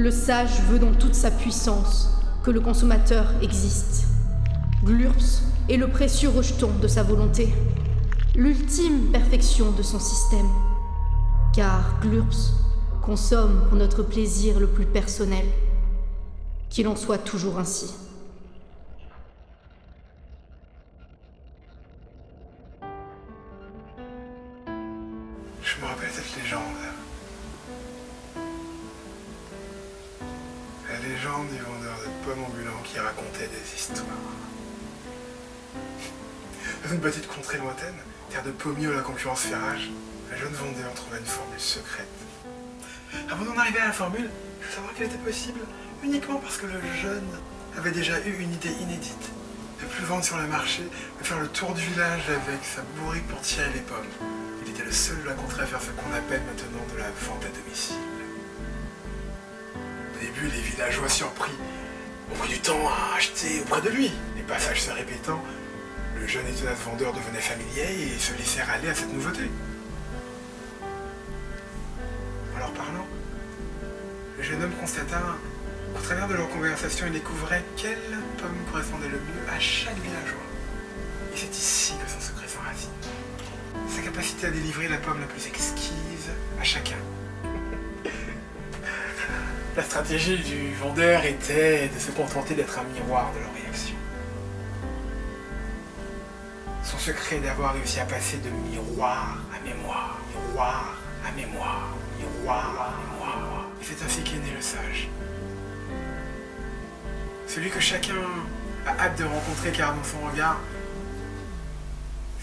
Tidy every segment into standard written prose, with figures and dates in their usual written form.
Le sage veut dans toute sa puissance que le consommateur existe. Glurps est le précieux rejeton de sa volonté, l'ultime perfection de son système. Car Glurps consomme pour notre plaisir le plus personnel. Qu'il en soit toujours ainsi. Je me rappelle cette légende. La légende du vendeur de pommes ambulant qui racontait des histoires. Dans une petite contrée lointaine, terre de pommiers où la concurrence fait rage, un jeune vendeur trouva une formule secrète. Avant d'en arriver à la formule, il faut savoir qu'elle était possible uniquement parce que le jeune avait déjà eu une idée inédite. Ne plus vendre sur le marché, mais faire le tour du village avec sa bourrique pour tirer les pommes. Il était le seul de la contrée à faire ce qu'on appelle maintenant de la vente à domicile. Au début, les villageois surpris ont pris du temps à acheter auprès de lui. Les passages se répétant, le jeune et tenace vendeur devenait familier et se laissait aller à cette nouveauté. En leur parlant, le jeune homme constata qu'au travers de leur conversation, il découvrait quelle pomme correspondait le mieux à chaque villageois. Et c'est ici que son secret s'enracine. Sa capacité à délivrer la pomme la plus exquise à chacun. La stratégie du vendeur était de se contenter d'être un miroir de leur réaction. Son secret est d'avoir réussi à passer de miroir à mémoire, miroir à mémoire, miroir à mémoire. Et c'est ainsi qu'est né le sage. Celui que chacun a hâte de rencontrer car dans son regard,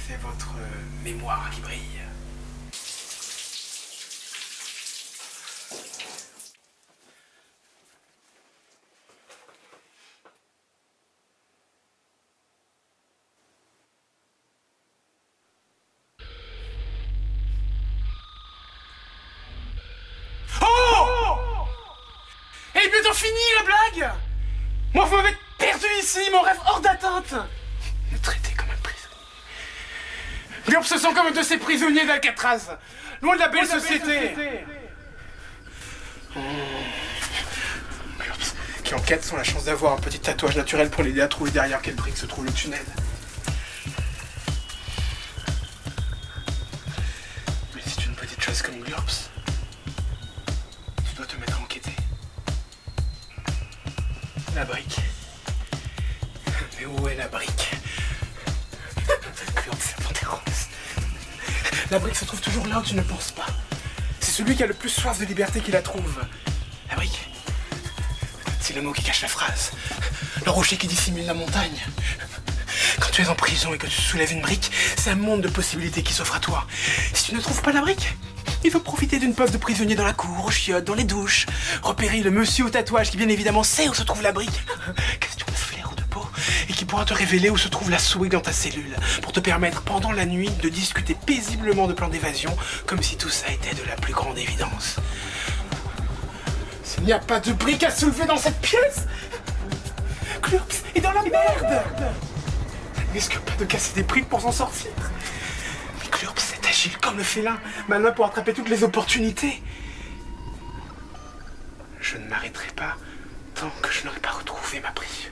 c'est votre mémoire qui brille. Elle est bientôt finie la blague! Moi vous m'avez perdu ici, mon rêve hors d'atteinte! Me traiter comme un prisonnier. Glurps se sent comme un de ces prisonniers d'Alcatraz, loin de la belle société. Glurps, qui en quête sont la chance d'avoir un petit tatouage naturel pour l'aider à trouver derrière quelle brique se trouve le tunnel. Mais si tu es une petite chose comme Glurps, tu dois te mettre à enquêter. La brique. Mais où est la brique? Glurps, c'est Panthéros. La brique se trouve toujours là où tu ne penses pas. C'est celui qui a le plus soif de liberté qui la trouve. La brique. C'est le mot qui cache la phrase. Le rocher qui dissimule la montagne. Quand tu es en prison et que tu soulèves une brique, c'est un monde de possibilités qui s'offre à toi. Si tu ne trouves pas la brique, il faut profiter d'une poste de prisonnier dans la cour, aux chiottes, dans les douches. Repérer le monsieur au tatouage qui bien évidemment sait où se trouve la brique. Question de flair ou de peau. Et qui pourra te révéler où se trouve la souris dans ta cellule. Pour te permettre pendant la nuit de discuter paisiblement de plans d'évasion. Comme si tout ça était de la plus grande évidence. S'il n'y a pas de brique à soulever dans cette pièce, Glurps est dans la merde. Il risque pas de casser des briques pour s'en sortir. Mais Glurps est agile comme le félin, malin pour attraper toutes les opportunités. Je ne m'arrêterai pas tant que je n'aurai pas retrouvé ma précieuse.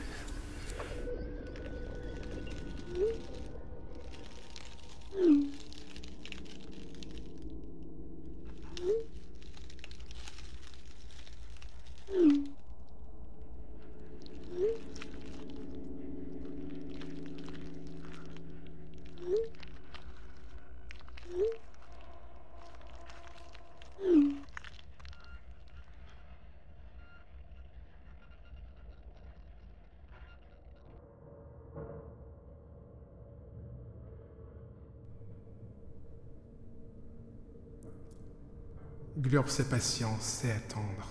Glurps c'est patience, c'est attendre.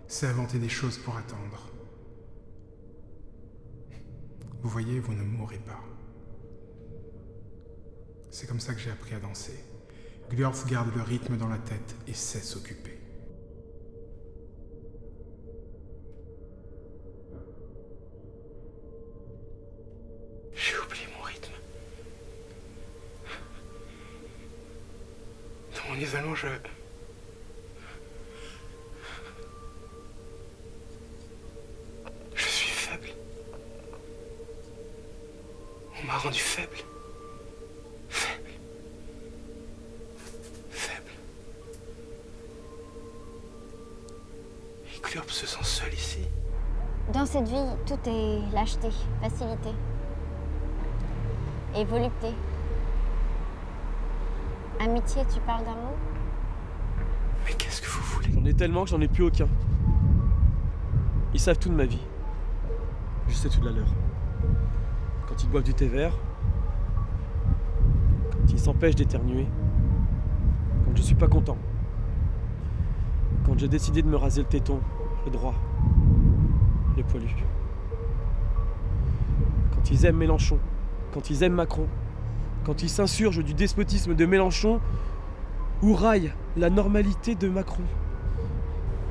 C'est inventer des choses pour attendre. Vous voyez, vous ne mourrez pas. C'est comme ça que j'ai appris à danser. Glurps garde le rythme dans la tête et sait s'occuper. J'ai oublié mon rythme. Dans mon isolement, Glurp se sent seul ici. Dans cette vie, tout est lâcheté, facilité et volupté. Amitié, tu parles d'amour? Mais qu'est-ce que vous voulez? J'en ai tellement que j'en ai plus aucun. Ils savent tout de ma vie. Je sais tout de la leur. Quand ils boivent du thé vert, quand ils s'empêchent d'éternuer, quand je suis pas content, quand j'ai décidé de me raser le téton, le droit, le poilu. Quand ils aiment Mélenchon, quand ils aiment Macron, quand ils s'insurgent du despotisme de Mélenchon ou raillent la normalité de Macron.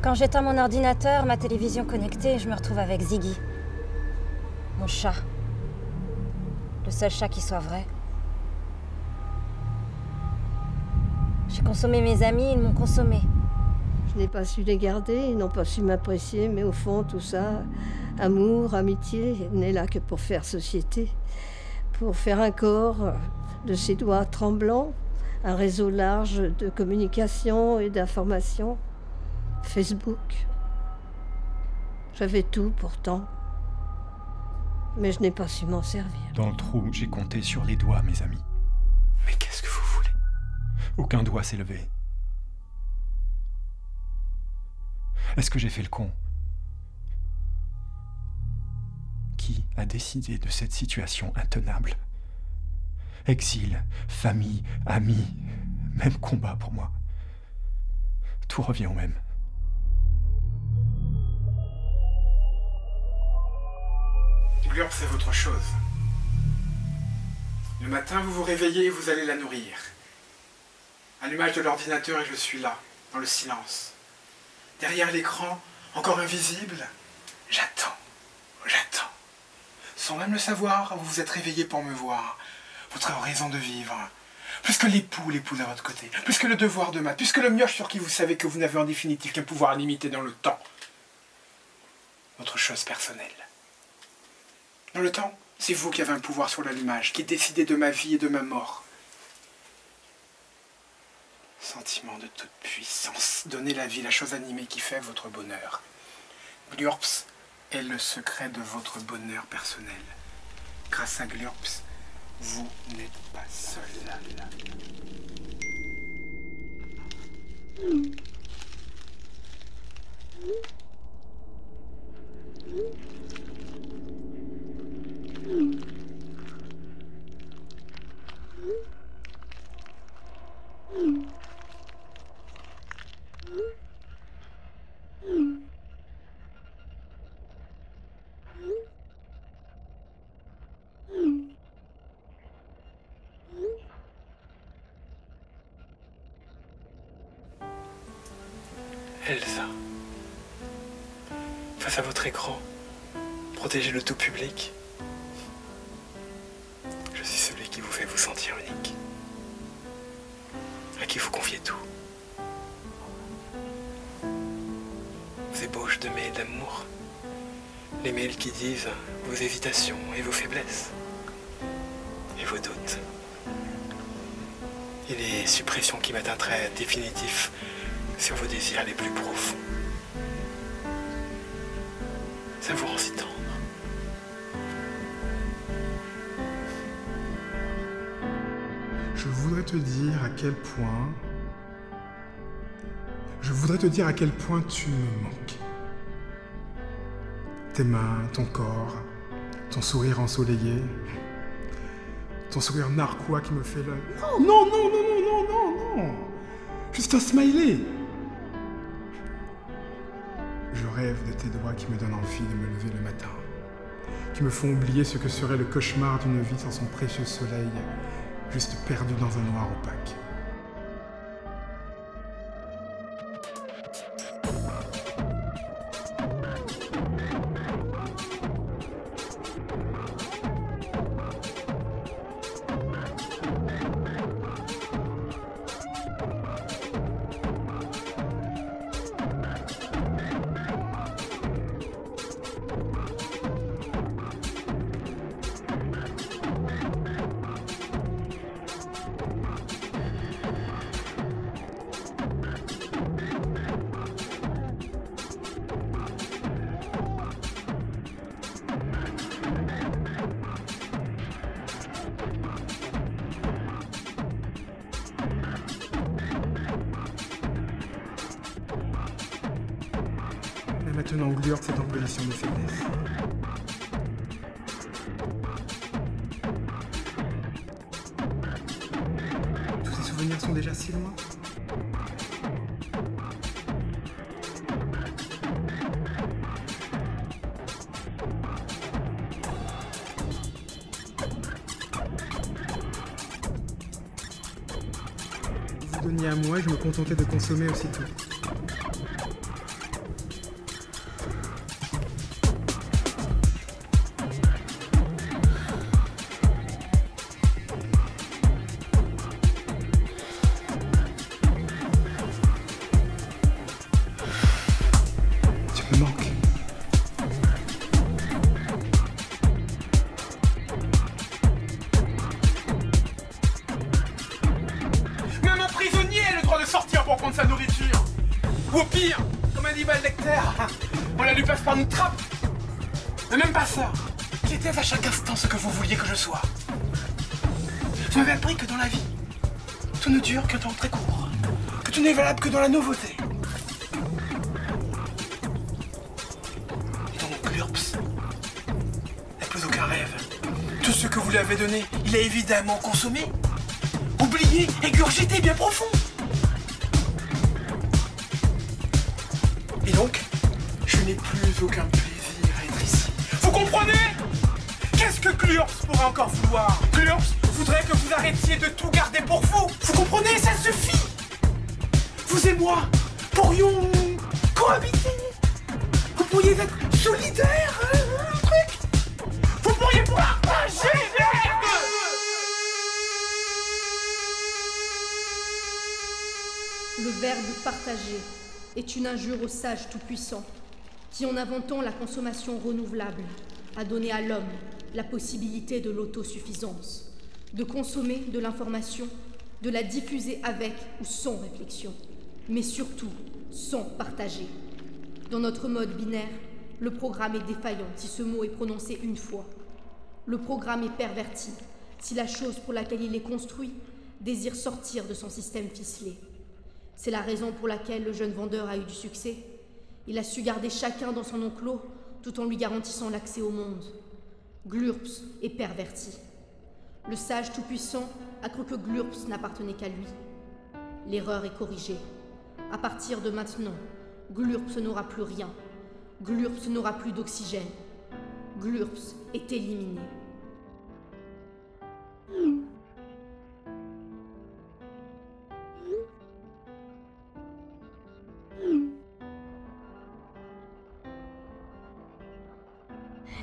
Quand j'éteins mon ordinateur, ma télévision connectée, je me retrouve avec Ziggy. Mon chat. Le seul chat qui soit vrai. J'ai consommé mes amis, ils m'ont consommé. Je n'ai pas su les garder, ils n'ont pas su m'apprécier, mais au fond, tout ça, amour, amitié, n'est là que pour faire société. Pour faire un corps de ses doigts tremblants, un réseau large de communication et d'information. Facebook. J'avais tout pourtant, mais je n'ai pas su m'en servir. Dans le trou, j'ai compté sur les doigts, mes amis. Mais qu'est-ce que vous voulez? Aucun doigt s'est levé. Est-ce que j'ai fait le con? Qui a décidé de cette situation intenable? Exil, famille, amis, même combat pour moi. Tout revient au même. Glurp, c'est votre chose. Le matin, vous vous réveillez et vous allez la nourrir. Allumage de l'ordinateur et je suis là, dans le silence. Derrière l'écran, encore invisible, j'attends. Sans même le savoir, vous vous êtes réveillé pour me voir. Votre raison de vivre. Plus que l'épouse à votre côté. Plus que le devoir de maths. Plus que le mioche sur qui vous savez que vous n'avez en définitive qu'un pouvoir limité dans le temps. Votre chose personnelle. Dans le temps, c'est vous qui avez un pouvoir sur l'allumage, qui décidez de ma vie et de ma mort. Sentiment de toute puissance. Donnez la vie, la chose animée qui fait votre bonheur. Glurps est le secret de votre bonheur personnel. Grâce à Glurps, vous n'êtes pas seul. Elsa, face à votre écran, protégez le tout public. Je suis celui qui vous fait vous sentir unique, à qui vous confiez tout. Vos ébauches de mails d'amour, les mails qui disent vos hésitations et vos faiblesses, et vos doutes, et les suppressions qui mettent un trait définitif sur vos désirs les plus profonds. Ça vous rend si tendre. Je voudrais te dire à quel point... tu me manques. Tes mains, ton corps, ton sourire ensoleillé, ton sourire narquois qui me fait le... Non. Juste un smiley. Je rêve de tes doigts qui me donnent envie de me lever le matin, qui me font oublier ce que serait le cauchemar d'une vie sans son précieux soleil, juste perdu dans un noir opaque. Et maintenant, Glurps est en position de faiblesse. Tous ces souvenirs sont déjà si loin. Vous donniez à moi et je me contentais de consommer aussitôt. Sa nourriture. Ou au pire, comme Hannibal Lecter, on la lui passe par une trappe. Mais même pas ça. J'étais à chaque instant ce que vous vouliez que je sois. Vous m'avez appris que dans la vie, tout ne dure qu'un temps très court. Que tout n'est valable que dans la nouveauté. Et donc Glurps n'a plus aucun rêve. Tout ce que vous lui avez donné, il a évidemment consommé, oublié, égurgité bien profond. Et donc, je n'ai plus aucun plaisir à être ici. Vous comprenez? Qu'est-ce que Glurps pourrait encore vouloir? Glurps voudrait que vous arrêtiez de tout garder pour vous. Vous comprenez? Ça suffit. Vous et moi pourrions cohabiter. Vous pourriez être solidaires, un truc. Vous pourriez partager, merde. Le verbe partager est une injure au sage tout-puissant, qui, en inventant la consommation renouvelable, a donné à l'homme la possibilité de l'autosuffisance, de consommer de l'information, de la diffuser avec ou sans réflexion, mais surtout sans partager. Dans notre mode binaire, le programme est défaillant si ce mot est prononcé une fois. Le programme est perverti si la chose pour laquelle il est construit désire sortir de son système ficelé. C'est la raison pour laquelle le jeune vendeur a eu du succès. Il a su garder chacun dans son enclos tout en lui garantissant l'accès au monde. Glurps est perverti. Le sage tout-puissant a cru que Glurps n'appartenait qu'à lui. L'erreur est corrigée. À partir de maintenant, Glurps n'aura plus rien. Glurps n'aura plus d'oxygène. Glurps est éliminé.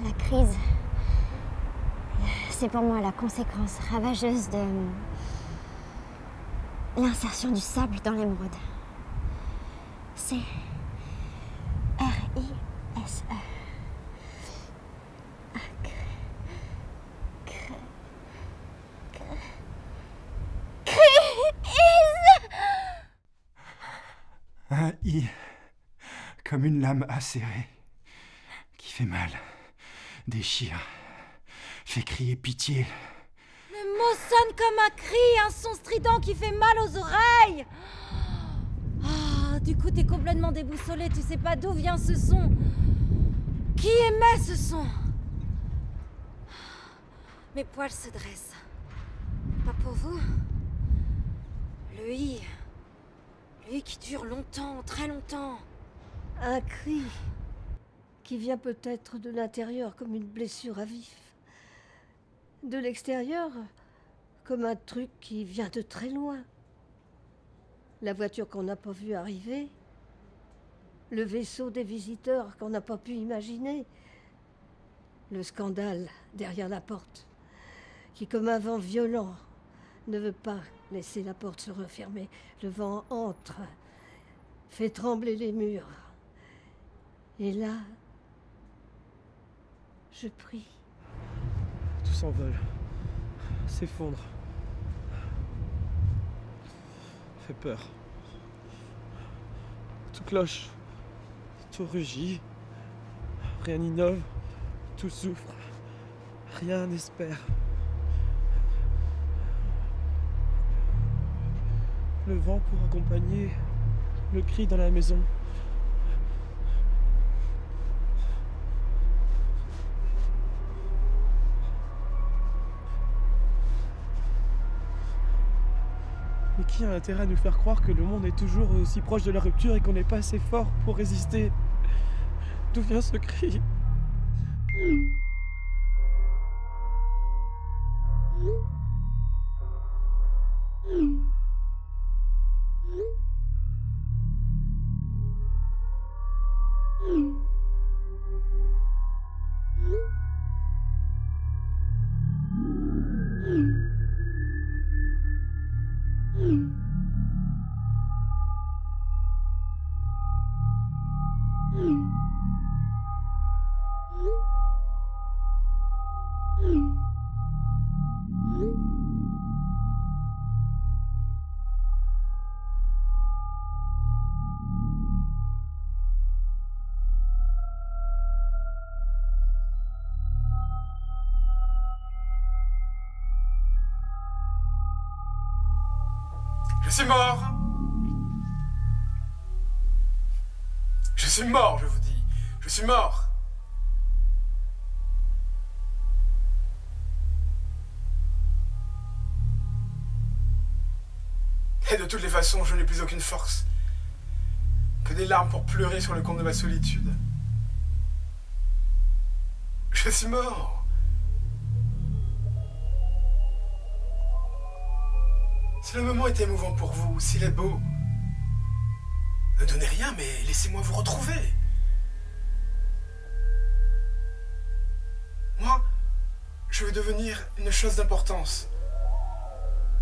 La crise, c'est pour moi la conséquence ravageuse de l'insertion du sable dans l'émeraude. C'est R-I-S-E. Un I, comme une lame acérée, qui fait mal, déchire, fait crier pitié. Le mot sonne comme un cri, un son strident qui fait mal aux oreilles. Ah, du coup, t'es complètement déboussolé, tu sais pas d'où vient ce son. Qui émet ce son? Mes poils se dressent. Pas pour vous. Le I. Lui qui dure longtemps, très longtemps. Un cri qui vient peut-être de l'intérieur comme une blessure à vif. De l'extérieur, comme un truc qui vient de très loin. La voiture qu'on n'a pas vue arriver, le vaisseau des visiteurs qu'on n'a pas pu imaginer, le scandale derrière la porte, qui comme un vent violent ne veut pas laisser la porte se refermer. Le vent entre, fait trembler les murs. Et là, je prie. Tout s'envole, s'effondre. Fait peur. Tout cloche, tout rugit. Rien n'innove, tout souffre. Rien n'espère. Le vent pour accompagner le cri dans la maison. Mais qui a intérêt à nous faire croire que le monde est toujours aussi proche de la rupture et qu'on n'est pas assez fort pour résister? D'où vient ce cri? Je suis mort. Je suis mort, je vous dis. Je suis mort. Et de toutes les façons, je n'ai plus aucune force. Que des larmes pour pleurer sur le compte de ma solitude. Je suis mort. Si le moment est émouvant pour vous, s'il est beau, ne donnez rien, mais laissez-moi vous retrouver. Moi, je veux devenir une chose d'importance.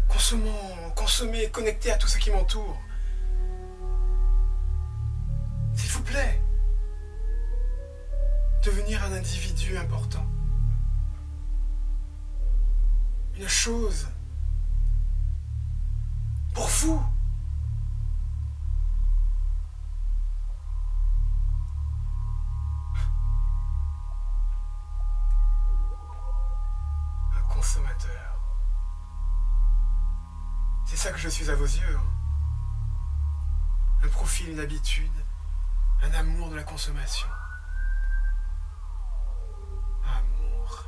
Consommer et connecter à tout ce qui m'entoure. S'il vous plaît, devenir un individu important. Une chose pour vous. Un consommateur. C'est ça que je suis à vos yeux. Hein. Un profil, une habitude, un amour de la consommation. Amour.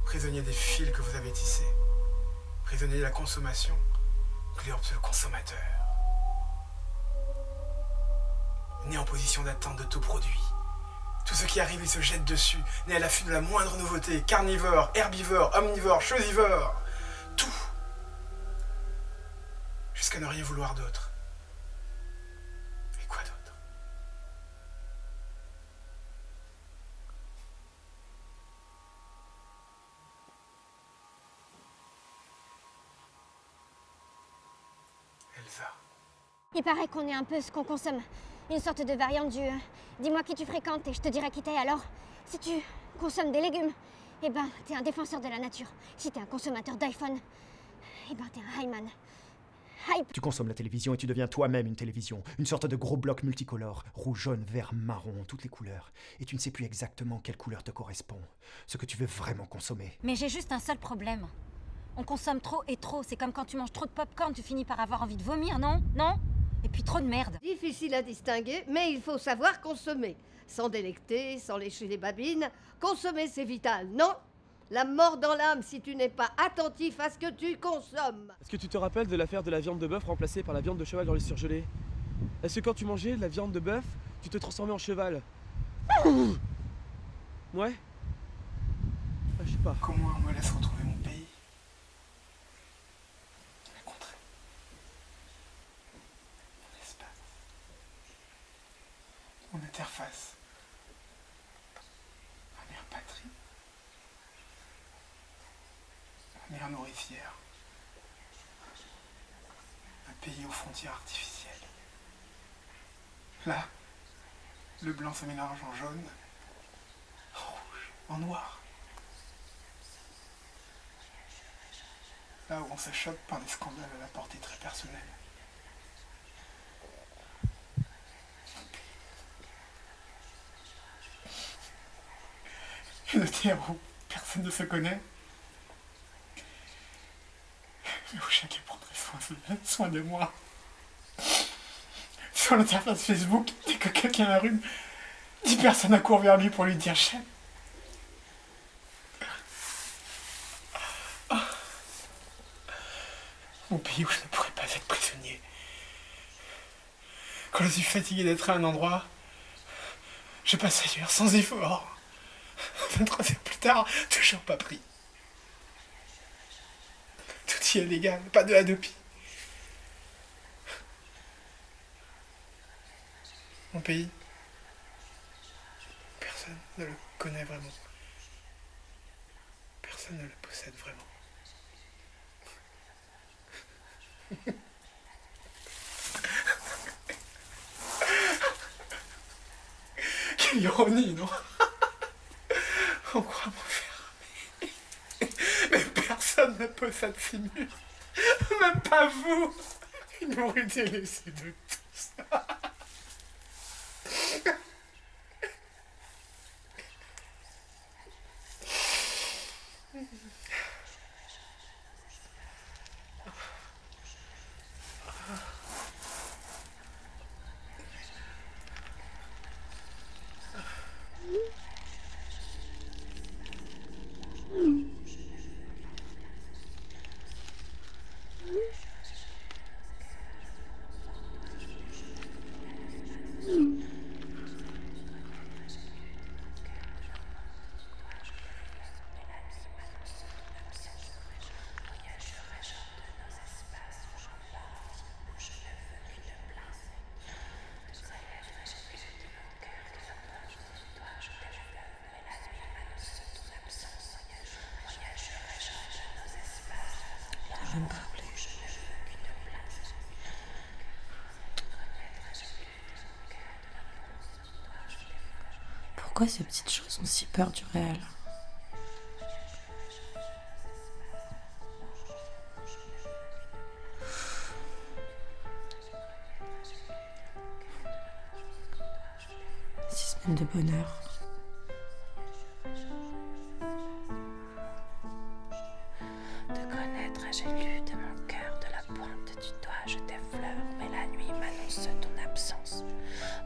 Prisonnier des fils que vous avez tissés. Prisonnier de la consommation, Glurps le consommateur. Né en position d'attente de tout produit. Tout ce qui arrive, il se jette dessus, né à l'affût de la moindre nouveauté, carnivore, herbivore, omnivore, chosivore, tout. Jusqu'à ne rien vouloir d'autre. Et quoi d'autre? Elsa. Il paraît qu'on est un peu ce qu'on consomme. Une sorte de variante du dis-moi qui tu fréquentes et je te dirai qui t'es. Alors, si tu consommes des légumes, eh ben, t'es un défenseur de la nature. Si t'es un consommateur d'iPhone, eh ben, t'es un highman. Hype. Tu consommes la télévision et tu deviens toi-même une télévision. Une sorte de gros bloc multicolore. Rouge, jaune, vert, marron, toutes les couleurs. Et tu ne sais plus exactement quelle couleur te correspond. Ce que tu veux vraiment consommer. Mais j'ai juste un seul problème. On consomme trop et trop. C'est comme quand tu manges trop de popcorn, tu finis par avoir envie de vomir, non? Non? Et puis trop de merde. Difficile à distinguer, mais il faut savoir consommer. Sans délecter, sans lécher les babines. Consommer, c'est vital, non? La mort dans l'âme si tu n'es pas attentif à ce que tu consommes. Est-ce que tu te rappelles de l'affaire de la viande de bœuf remplacée par la viande de cheval dans les surgelés? Est-ce que quand tu mangeais de la viande de bœuf, tu te transformais en cheval? Ouais? Ah, je sais pas. Comment on me laisse retrouver mon pays? Ma contrée. Mon espace. Mon interface. Ma mère patrie. Ma mère nourricière. Un pays aux frontières artificielles. Là, le blanc se mélange en jaune, en rouge, en noir. Là où on se choque par des scandales à la portée très personnelle. Une terre où personne ne se connaît. Mais où chacun prendrait soin de moi. Sur l'interface Facebook, dès que quelqu'un allume, 10 personnes accourent vers lui pour lui dire chef. Mon pays où je ne pourrais pas être prisonnier. Quand je suis fatigué d'être à un endroit, je passe ailleurs, sans effort. 23 heures plus tard, toujours pas pris. Tout y est légal, pas de Hadopi. Mon pays, personne ne le connaît vraiment. Personne ne le possède vraiment. Quelle ironie, non? On croit m'enfermer. Mais personne ne possède ces murs. Même pas vous. Une nourriture délaissée de tous. Pourquoi ces petites choses ont si peur du réel? Six semaines de bonheur. Te connaître, j'ai lu de mon cœur, de la pointe du doigt, je t'effleure, mais la nuit m'annonce ton absence.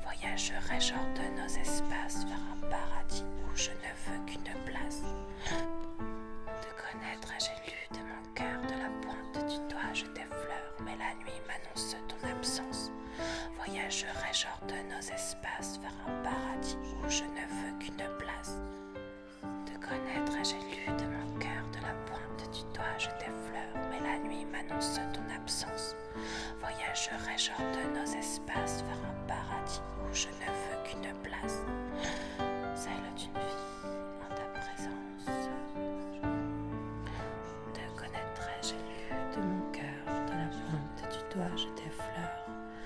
Voyagerai hors de nos espaces vers un paradis où je ne veux qu'une place. Te connaître, j'ai lu de mon cœur, de la pointe du doigt, je t'effleure, mais la nuit m'annonce ton absence. Voyagerai hors de nos espaces vers un paradis où je ne veux qu'une place. Te connaître, j'ai lu de mon cœur, de la pointe du doigt, je t'effleure, mais la nuit m'annonce ton absence. Voyagerai hors de nos espaces vers un paradis où je ne veux qu'une place, celle d'une vie en ta présence. Te connaîtrai, j'ai lu de mon cœur, de la pointe du doigt, je t'effleure,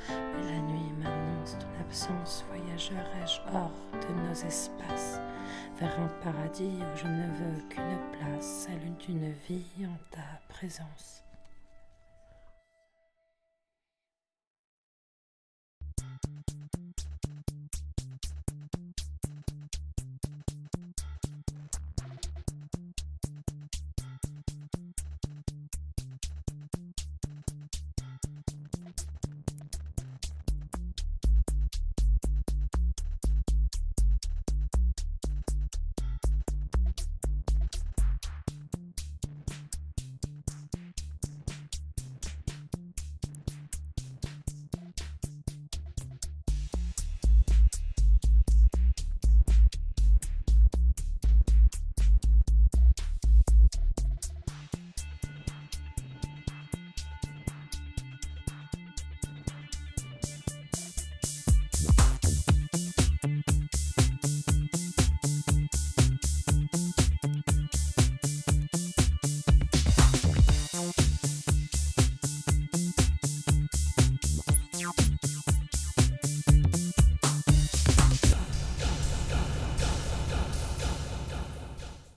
mais la nuit m'annonce ton absence. Voyagerai-je hors de nos espaces vers un paradis où je ne veux qu'une place, celle d'une vie en ta présence.